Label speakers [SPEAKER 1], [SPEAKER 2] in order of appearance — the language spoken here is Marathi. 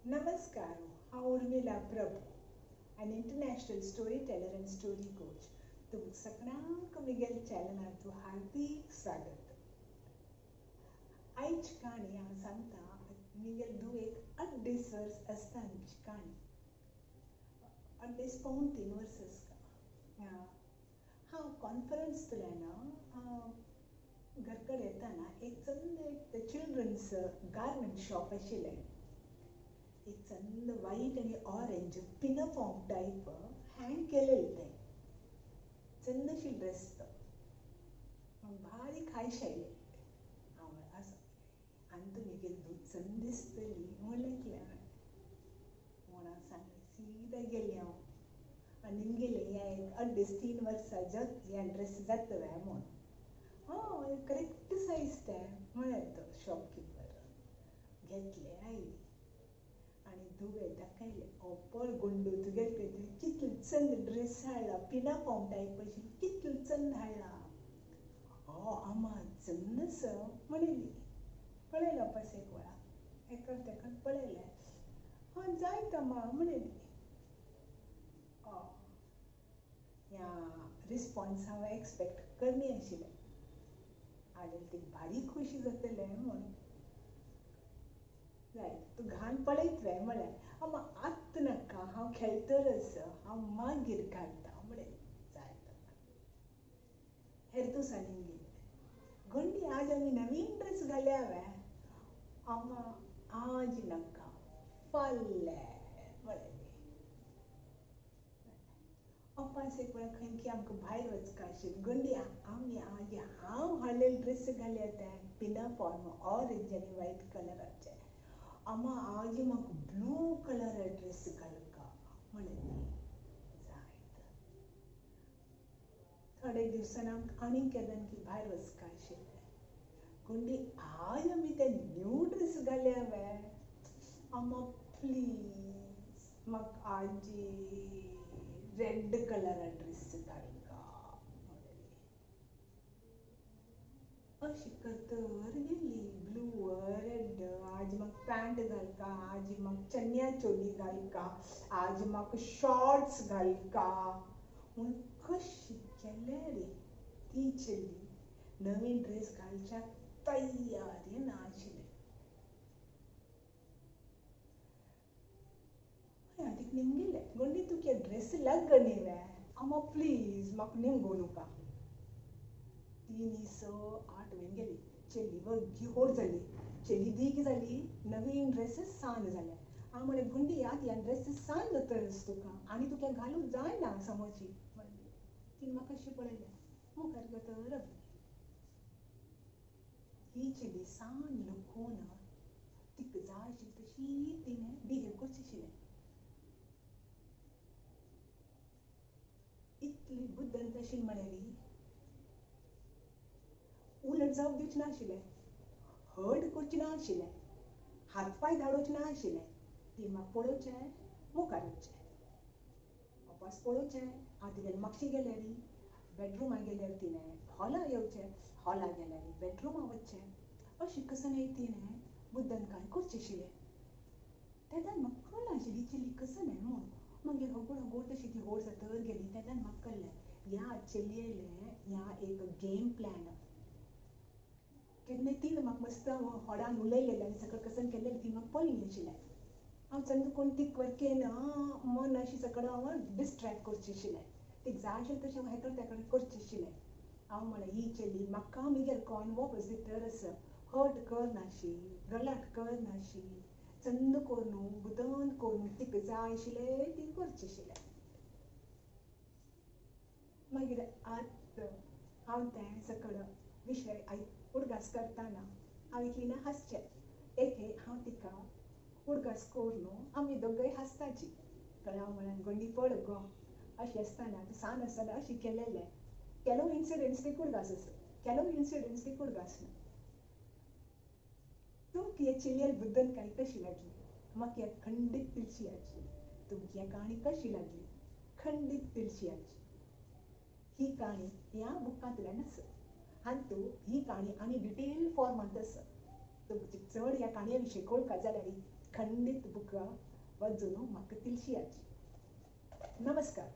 [SPEAKER 1] Namaskaram, Urmila Prabhu, an international storyteller and story coach. तुम सगळ्यांक मिगेल चॅनलांतू हार्दिक स्वागत. आयज काणी हांव सांगता मिगेल धुवेक 8 दीस वर्स आसताची काणी. 8 दीस पावून 3 वर्स आसता. हांव कॉन्फरन्सतल्यान घर कडेन येताना एक चंद चिल्ड्रन्स गार्मेंट शॉप आशिल्लें. एक चंद वाईट आणि ऑरेंज पिनफॉर्म टाईप हँग केलेलं तें चंदशी ड्रेस तो म्हाका भारी खायश आयलें. हांव आसा आनी तुमी गेली चंद दिसतली म्हणलें म्हूण हांव सांगलें सीदा गेलें हांव आनी निमगेलें हें 8 दीस 3 वर्सां जत हें ड्रेस जातले म्हूण. हय करेक्ट सायज तें म्हळें तो शॉपकीपर. घेतलें आयली आनी धुवें दाखयलें पळ गुंडू तुगेले पळय कितलो चंद ड्रेस हाडला पिनाफॉर्म टायप आशिल्लो कितलो चंद हाडला. आमा चंद आसा म्हणिल्ली. पळयलो पास एक वेळा एका तेका पळयलें जायत अम्मा म्हणिल्ली. ह्या रिस्पॉन्स हांव एक्सपेक्ट करनी आशिल्लें. हांवें ती भारी खुशी जातलें म्हूण. तूं घान पळयत वे म्हळें अम्मा आत्त नाका हांव खेळटरच हांव मागीर घालता म्हणलें. जायत हेर दिसांनी गेलें घंटी आज आमी नवीन ड्रेस घाल्या वे. अम्मा आज नाका फाल्यां म्हणलें. पास एक वेळा खंयची आमकां भायर वचका आशिल्ली. गंडी आमी आज हांव हाडलेले ड्रेस घाल्या ते पिनाफॉर्म ऑरेंज आनी व्हायट कलराचे. अम्मा आज म्हाका ब्लू कलर ड्रेस घालका म्हणलें. जायत थोडे दिवसान आमकां आनी केदांनी भायर वचका आशिल्लें. गुंडी आज आमी ते न्यू ड्रेस घाल्या वे. अम्मा प्लीज म्हाका आजी रेड कलर ड्रेस घालका म्हणलें. अशी करतर गेली ब्लू रेड. आज म्हाका पॅन्ट घालका आज म्हाका चन्या चोली घालका आज म्हाका शॉर्ट्स घालका म्हूण कशी केलें रे ती चली. नवीन ड्रेस घालच्या तयारी नाशिल्लें. हातीक निमगेलें गुंडी तुगे ड्रेस लग न्ही वे. अम्मा प्लीज म्हाका निमगो नाका. 3 दीस 8 वेन गेली. चली वग्गी व्हड जाली. चली दीक जाली. नवीन ड्रेस सान जाले. हांव म्हणलें गुंडी आतां ह्या ड्रेस सान जातरच तुका आनी तुका घालूंक जायना समोची म्हणलें. तिणें म्हाका अशें पळयलें मुखार गतर रावली. ही चली सान लुकून तिका जाय आशिल्ली तशी तिणें बिहेव करचें आशिल्लें. इतली बुद्दंत आशिल्ली म्हळ्यार उलट जावप दिवचें नाशिल्लें. हट करचें नाशिल्लें. हात पांय धाडोवचे नाशिल्लें. ती म्हाका पळोवचें मुखार येवचें. वापस पळोवचें हांव तिगेलें मागशी गेल्यार बेडरुमाक गेल्यार तिणें हॉलां येवचें. हॉलां गेल्यार बेडरुमां वचचें. अशें कसन तिणें बुद्दनकाय करचें आशिल्लें. तेन्ना म्हाका कळनाशिल्ली चली कसन म्हूण. मागीर हगूड हगूड तशी ती व्हड जातर गेली तेन्ना म्हाका कळ्ळें ह्या चलयेलें ह्या एक गेम प्लॅन. केन्ना तिणें म्हाका मस्त व्हडान उलयलेलें आनी सकयल कसन केल्लें ती म्हाका पळयली आशिल्लें. हांव चंद कोण ती क्वर्केन मन अशी सकयल हांव डिस्ट्रॅक्ट करचें आशिल्लें. तिका जाय आशिल्लें तशें हांव हेकडेन तेकडेन करचें आशिल्लें. हांव म्हणलें ही चली म्हाका म्हगेर कोण वापस दितरच हट करनाशी गलाट करनाशी चंद करून बुदंत करून तिका जाय आशिल्लें ती करचें आशिल्लें. मागीर आतां हांव तें सकयल विशय उडगास करताना हांव एकलीन हांसचें. हांव तिका उडगास करून आमी दोगूय हांसताची. कळ्ळें. हांव म्हणलें गंडी पळ गो अशें आसतना सान आसतना अशें केलेलें. केलो इन्सिडंट्स ती उडगास आसा केलो इन्सिडंट्स ती उडगास ना. तुमकां हे चलयेल बुद्दनकाय कशी लागली म्हाका हे खंडीत पिलशियाची. तुमची ही काणी कशी लागली खंडीत पिलशियाची. ही काणी ह्या बुकांतल्यान आसा. हातूं ही काणी आनी डिटेल फॉर्मांत आसा. तुमकां चड ह्या काणये विशीं कळुंक जाल्यार खंडित बुका वाचून म्हाका तिलशी याची. नमस्कार.